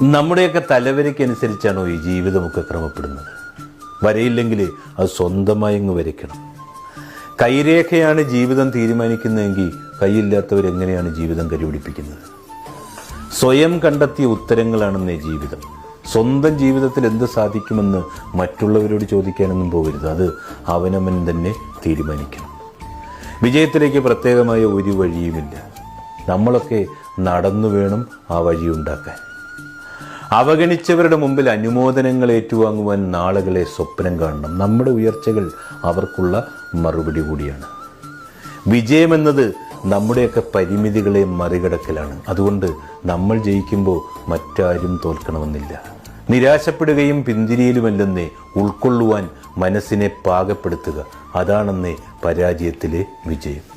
നമ്മുടെയൊക്കെ തലവരയ്ക്കനുസരിച്ചാണോ ഈ ജീവിതമൊക്കെ ക്രമപ്പെടുന്നത്? വരയില്ലെങ്കിൽ അത് സ്വന്തമായി അങ്ങ് വരയ്ക്കണം. കൈരേഖയാണ് ജീവിതം തീരുമാനിക്കുന്നതെങ്കിൽ കൈയില്ലാത്തവരെങ്ങനെയാണ് ജീവിതം കരുപിടിപ്പിക്കുന്നത്? സ്വയം കണ്ടെത്തിയ ഉത്തരങ്ങളാണെന്നേ ജീവിതം. സ്വന്തം ജീവിതത്തിൽ എന്ത് സാധിക്കുമെന്ന് മറ്റുള്ളവരോട് ചോദിക്കാനൊന്നും പോകരുത്. അത് അവനവൻ തന്നെ തീരുമാനിക്കണം. വിജയത്തിലേക്ക് പ്രത്യേകമായ ഒരു വഴിയുമില്ല. നമ്മളൊക്കെ നടന്നു വേണം ആ വഴിയുണ്ടാക്കാൻ. അവഗണിച്ചവരുടെ മുമ്പിൽ അനുമോദനങ്ങൾ ഏറ്റുവാങ്ങുവാൻ നാളുകളെ സ്വപ്നം കാണണം. നമ്മുടെ ഉയർച്ചകൾ അവർക്കുള്ള മറുപടി കൂടിയാണ്. വിജയമെന്നത് നമ്മുടെയൊക്കെ പരിമിതികളെ മറികടക്കലാണ്. അതുകൊണ്ട് നമ്മൾ ജയിക്കുമ്പോൾ മറ്റാരും തോൽക്കണമെന്നില്ല. നിരാശപ്പെടുകയും പിന്തിരിയലുമല്ലെന്നേ ഉൾക്കൊള്ളുവാൻ മനസ്സിനെ പാകപ്പെടുത്തുക. അതാണെന്നേ പരാജയത്തിലെ വിജയം.